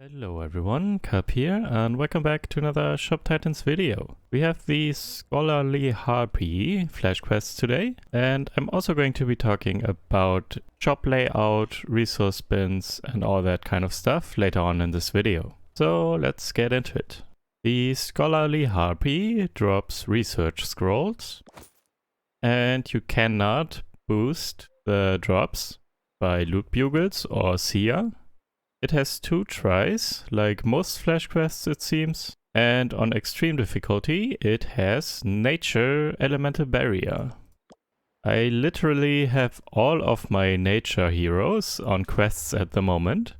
Hello everyone, Cup here, and welcome back to another Shop Titans video. We have the Scholarly Harpy flash quests today, and I'm also going to be talking about shop layout, resource bins, and all that kind of stuff later on in this video. So let's get into it. The Scholarly Harpy drops research scrolls, and you cannot boost the drops by loot bugles or seer. It has 2 tries, like most flash quests it seems, and on extreme difficulty it has nature elemental barrier. I literally have all of my nature heroes on quests at the moment,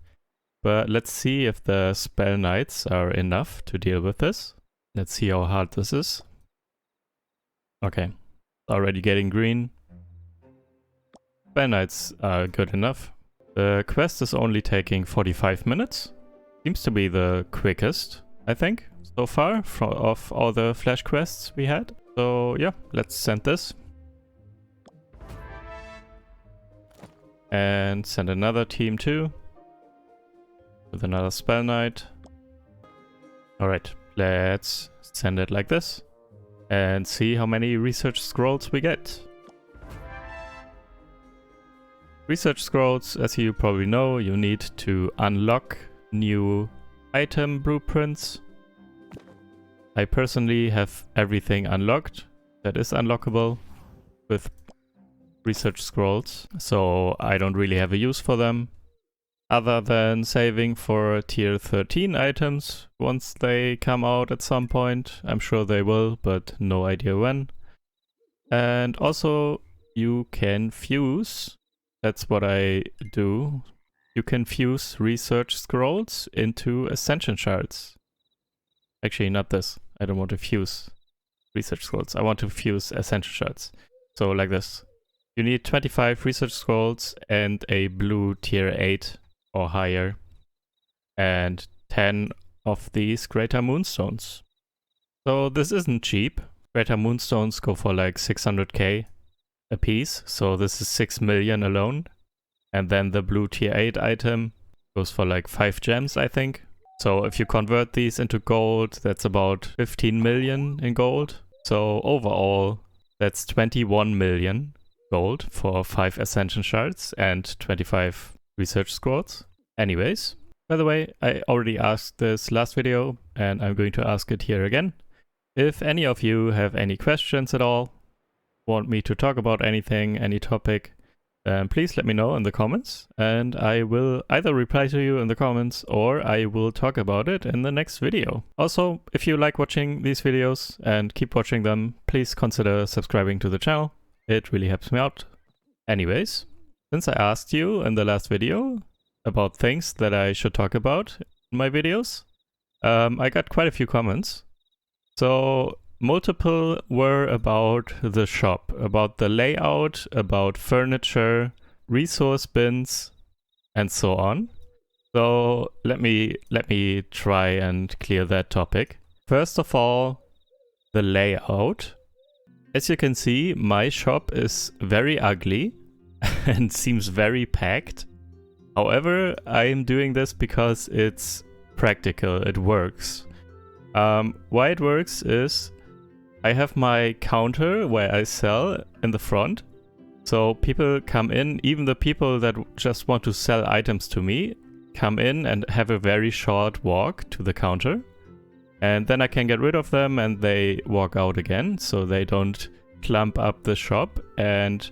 but let's see if the spell knights are enough to deal with this. Let's see how hard this is. Okay, already getting green. Spell knights are good enough. The quest is only taking 45 minutes. Seems to be the quickest, I think, so far of all the flash quests we had. So yeah, let's send this. And send another team too. With another spell knight. Alright, let's send it like this. And see how many research scrolls we get. Research scrolls, as you probably know, you need to unlock new item blueprints. I personally have everything unlocked that is unlockable with research scrolls, so I don't really have a use for them, other than saving for tier 13 items once they come out at some point. I'm sure they will, but no idea when. And also, you can fuse. That's what I do. You can fuse research scrolls into ascension shards. Actually, not this. I don't want to fuse research scrolls. I want to fuse ascension shards. So like this. You need 25 research scrolls and a blue tier 8 or higher. And 10 of these greater moonstones. So this isn't cheap. Greater moonstones go for like 600k. A piece, so this is 6 million alone. And then the blue tier 8 item goes for like 5 gems, I think. So if you convert these into gold, that's about 15 million in gold. So overall, that's 21 million gold for 5 ascension shards and 25 research scrolls. Anyways, by the way, I already asked this last video and I'm going to ask it here again. If any of you have any questions at all, want me to talk about anything, any topic, please let me know in the comments and I will either reply to you in the comments or I will talk about it in the next video. Also, if you like watching these videos and keep watching them, please consider subscribing to the channel. It really helps me out. Anyways, since I asked you in the last video about things that I should talk about in my videos, I got quite a few comments. So multiple were about the shop, about the layout, about furniture, resource bins, and so on. So let me try and clear that topic. First of all, the layout. As you can see, my shop is very ugly and seems very packed. However, I'm doing this because it's practical, it works. Why it works is I have my counter where I sell in the front. So people come in, even the people that just want to sell items to me, come in and have a very short walk to the counter. And then I can get rid of them and they walk out again, so they don't clump up the shop. And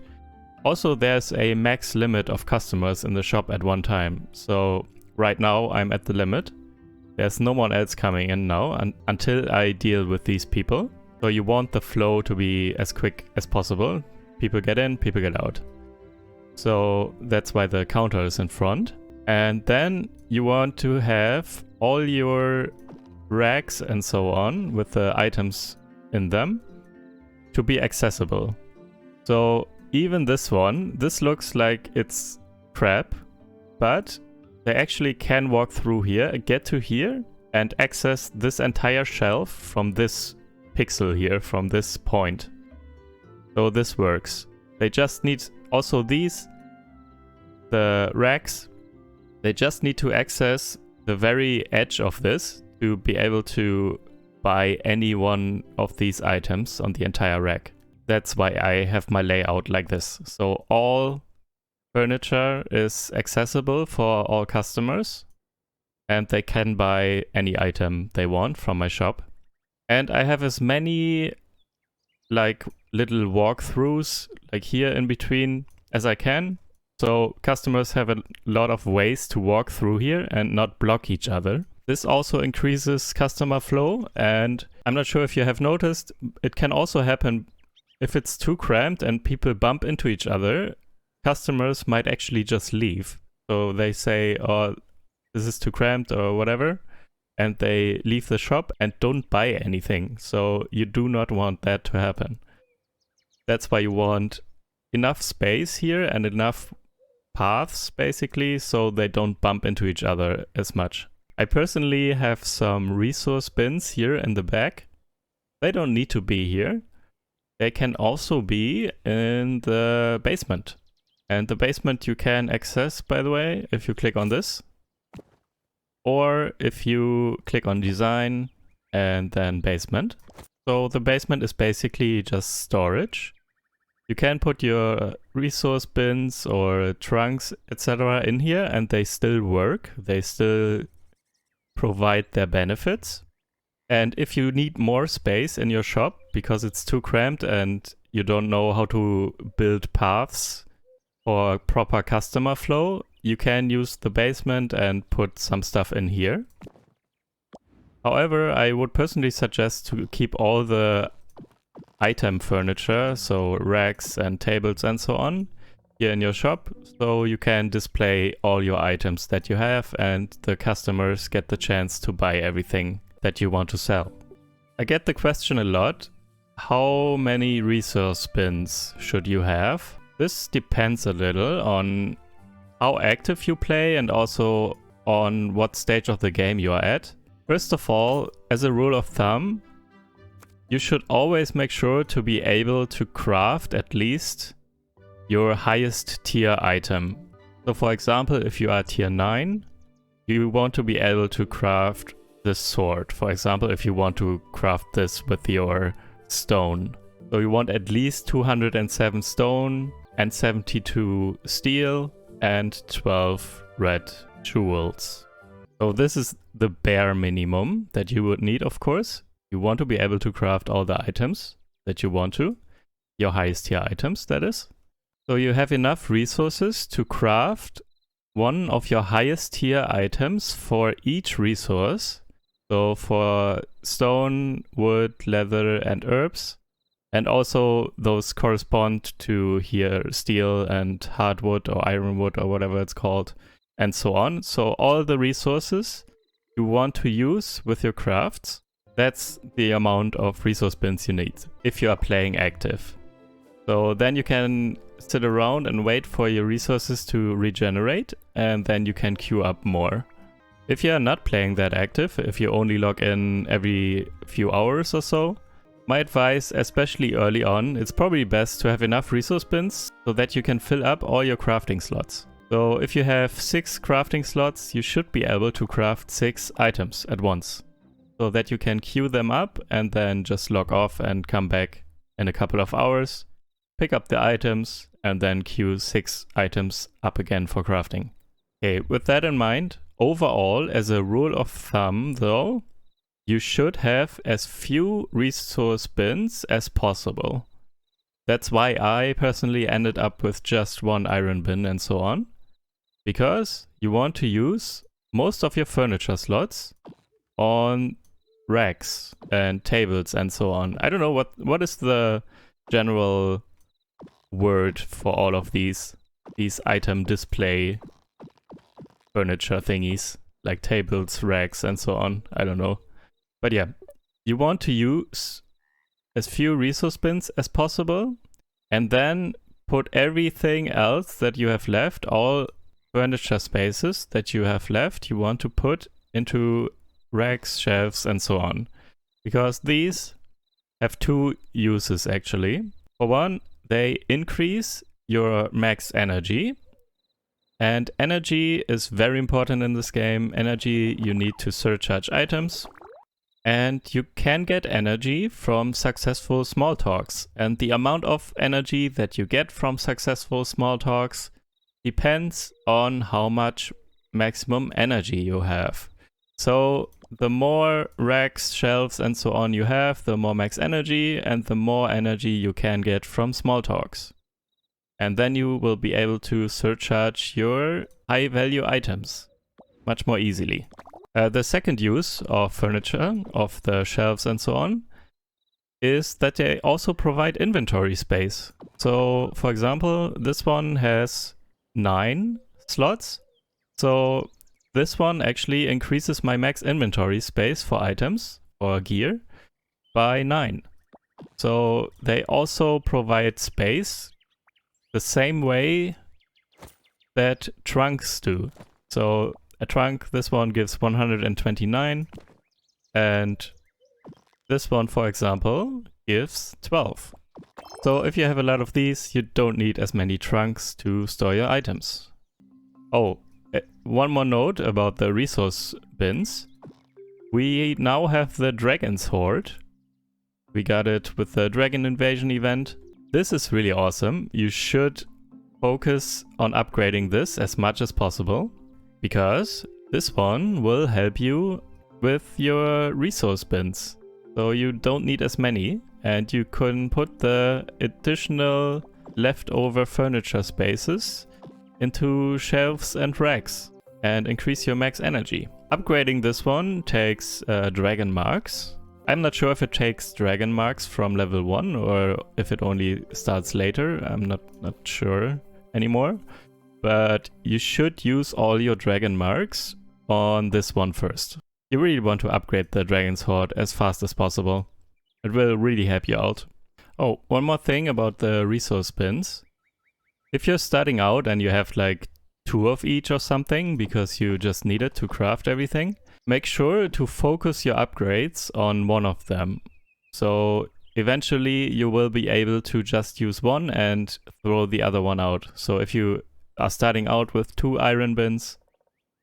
also there's a max limit of customers in the shop at one time. So right now I'm at the limit. There's no one else coming in now until I deal with these people. So you want the flow to be as quick as possible. People get in, people get out. So that's why the counter is in front. And then you want to have all your racks and so on with the items in them to be accessible. So even this one, this looks like it's crap, but they actually can walk through here, get to here, and access this entire shelf from this pixel here, from this point. So this works. They just need also the racks, they just need to access the very edge of this to be able to buy any one of these items on the entire rack. That's why I have my layout like this. So all furniture is accessible for all customers and they can buy any item they want from my shop. And I have as many like little walkthroughs like here in between as I can. So customers have a lot of ways to walk through here and not block each other. This also increases customer flow, and I'm not sure if you have noticed, it can also happen if it's too cramped and people bump into each other, customers might actually just leave. So they say, oh, this is too cramped or whatever, and they leave the shop and don't buy anything. So you do not want that to happen. That's why you want enough space here and enough paths, basically, so they don't bump into each other as much. I personally have some resource bins here in the back. They don't need to be here. They can also be in the basement. And the basement you can access, by the way, if you click on this. Or if you click on design and then basement. So the basement is basically just storage. You can put your resource bins or trunks, etc. in here and they still work. They still provide their benefits. And if you need more space in your shop because it's too cramped and you don't know how to build paths for proper customer flow, you can use the basement and put some stuff in here. However, I would personally suggest to keep all the item furniture, so racks and tables and so on, here in your shop, so you can display all your items that you have and the customers get the chance to buy everything that you want to sell. I get the question a lot, how many resource bins should you have? This depends a little on how active you play and also on what stage of the game you are at. First of all, as a rule of thumb, you should always make sure to be able to craft at least your highest tier item. So for example, if you are tier 9, you want to be able to craft this sword. For example, if you want to craft this with your stone. So you want at least 207 stone and 72 steel and 12 red jewels. So this is the bare minimum that you would need, of course. You want to be able to craft all the items that you want to. Your highest tier items, that is. So you have enough resources to craft one of your highest tier items for each resource. So for stone, wood, leather and herbs. And also those correspond to here steel and hardwood or ironwood or whatever it's called and so on. So all the resources you want to use with your crafts, that's the amount of resource bins you need if you are playing active. So then you can sit around and wait for your resources to regenerate and then you can queue up more. If you are not playing that active, if you only log in every few hours or so, my advice, especially early on, it's probably best to have enough resource bins so that you can fill up all your crafting slots. So if you have 6 crafting slots, you should be able to craft 6 items at once. So that you can queue them up and then just log off and come back in a couple of hours, pick up the items and then queue 6 items up again for crafting. Okay, with that in mind, overall, as a rule of thumb though, you should have as few resource bins as possible. That's why I personally ended up with just 1 iron bin and so on. Because you want to use most of your furniture slots on racks and tables and so on. I don't know what is the general word for all of these item display furniture thingies, like tables, racks and so on. I don't know. But yeah, you want to use as few resource bins as possible and then put everything else that you have left, all furniture spaces that you have left, you want to put into racks, shelves and so on. Because these have 2 uses actually. For one, they increase your max energy. And energy is very important in this game. Energy you need to surcharge items. And you can get energy from successful small talks. And the amount of energy that you get from successful small talks depends on how much maximum energy you have. So the more racks, shelves and so on you have, the more max energy and the more energy you can get from small talks. And then you will be able to surcharge your high value items much more easily. The second use of furniture, of the shelves and so on, is that they also provide inventory space. So for example, this one has 9 slots. So this one actually increases my max inventory space for items or gear by 9. So they also provide space the same way that trunks do. So a trunk, this one gives 129, and this one, for example, gives 12. So if you have a lot of these, you don't need as many trunks to store your items. Oh, one more note about the resource bins. We now have the Dragon's Hoard. We got it with the Dragon Invasion event. This is really awesome. You should focus on upgrading this as much as possible, because this one will help you with your resource bins. So you don't need as many, and you can put the additional leftover furniture spaces into shelves and racks and increase your max energy. Upgrading this one takes dragon marks. I'm not sure if it takes dragon marks from level 1 or if it only starts later. I'm not sure anymore. But you should use all your dragon marks on this one first. You really want to upgrade the Dragon's Hoard as fast as possible. It will really help you out. Oh, one more thing about the resource bins. If you're starting out and you have like 2 of each or something because you just need it to craft everything, make sure to focus your upgrades on one of them. So eventually you will be able to just use one and throw the other one out. So if you are starting out with 2 iron bins,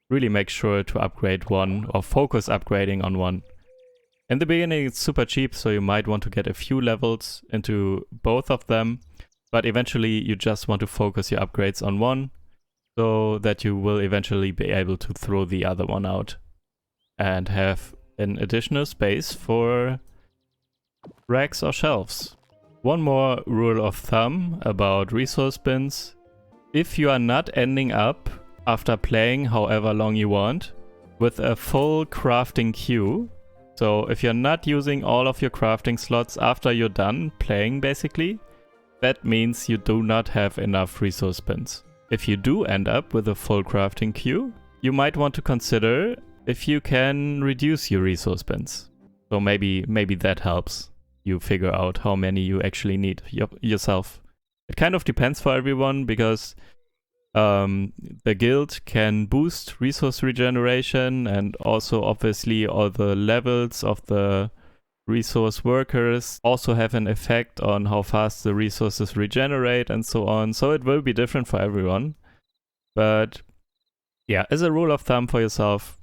really make sure to upgrade one or focus upgrading on one. In the beginning it's super cheap, so you might want to get a few levels into both of them, but eventually you just want to focus your upgrades on one so that you will eventually be able to throw the other one out and have an additional space for racks or shelves. One more rule of thumb about resource bins. If you are not ending up, after playing however long you want, with a full crafting queue, so if you're not using all of your crafting slots after you're done playing basically, that means you do not have enough resource bins. If you do end up with a full crafting queue, you might want to consider if you can reduce your resource bins. So maybe that helps you figure out how many you actually need yourself. It kind of depends for everyone, because the guild can boost resource regeneration, and also obviously all the levels of the resource workers also have an effect on how fast the resources regenerate and so on. So it will be different for everyone. But yeah, as a rule of thumb for yourself,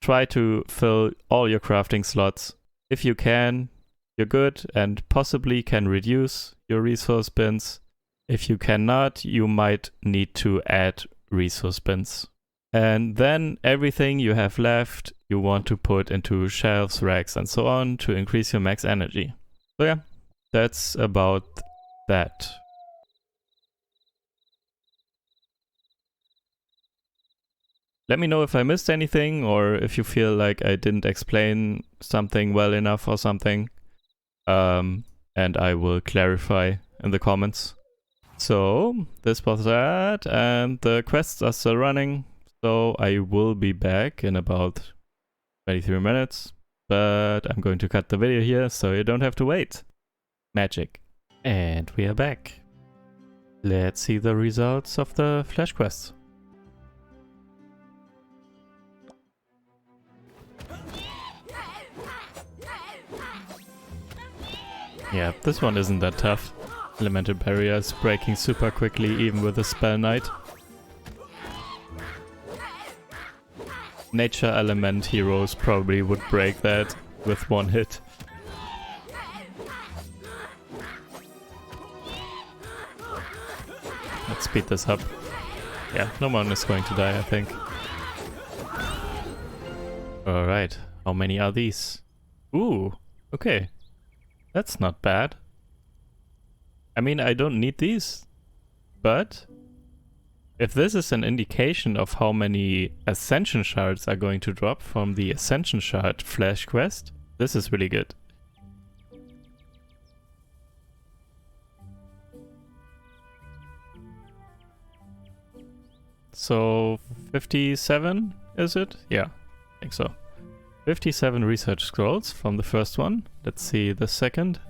try to fill all your crafting slots. If you can, you're good, and possibly can reduce your resource bins. If you cannot, you might need to add resource bins. And then everything you have left, you want to put into shelves, racks, and so on to increase your max energy. So yeah, that's about that. Let me know if I missed anything, or if you feel like I didn't explain something well enough or something. And I will clarify in the comments. So this was that, and the quests are still running. So I will be back in about 23 minutes, but I'm going to cut the video here so you don't have to wait. Magic. And we are back. Let's see the results of the flash quests. Yeah, this one isn't that tough. Elemental barrier is breaking super quickly even with a spell knight. nature element heroes probably would break that with one hit. Let's speed this up. Yeah, no one is going to die, I think. Alright, how many are these? Ooh, okay. That's not bad. I mean, I don't need these, but if this is an indication of how many Ascension Shards are going to drop from the Ascension Shard Flash Quest, this is really good. So 57, is it? Yeah, I think so. 57 research scrolls from the first one. Let's see the second.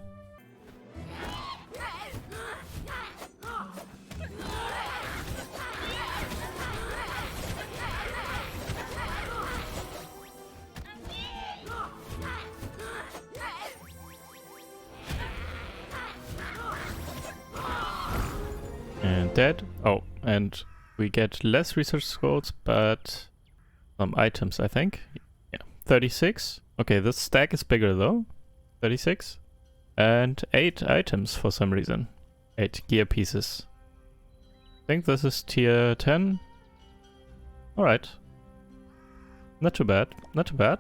And dead. Oh, and we get less research scrolls, but some items, I think. Yeah, 36. Okay, this stack is bigger though. 36. And 8 items for some reason. 8 gear pieces. I think this is tier 10. Alright. Not too bad. Not too bad.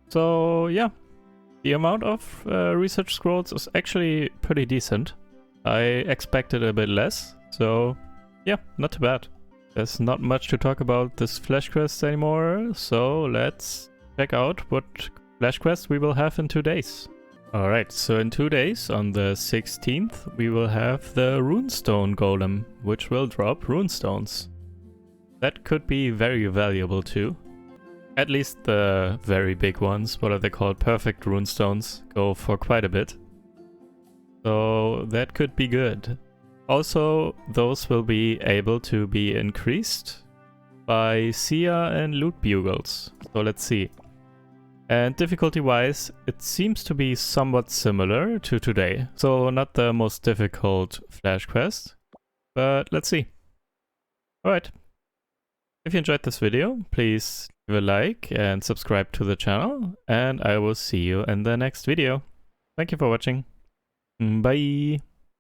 So, yeah. The amount of research scrolls is actually pretty decent. I expected a bit less, so yeah, not too bad. There's not much to talk about this Flash Quest anymore, so let's check out what Flash Quest we will have in 2 days. Alright, so in 2 days, on the 16th, we will have the Runestone Golem, which will drop runestones. That could be very valuable too. At least the very big ones, what are they called? Perfect runestones, go for quite a bit. So that could be good. Also, those will be able to be increased by Seer and Loot Bugles. So let's see. And difficulty-wise, it seems to be somewhat similar to today. So not the most difficult Flash Quest, but let's see. Alright. If you enjoyed this video, please leave a like and subscribe to the channel, and I will see you in the next video. Thank you for watching. Bye!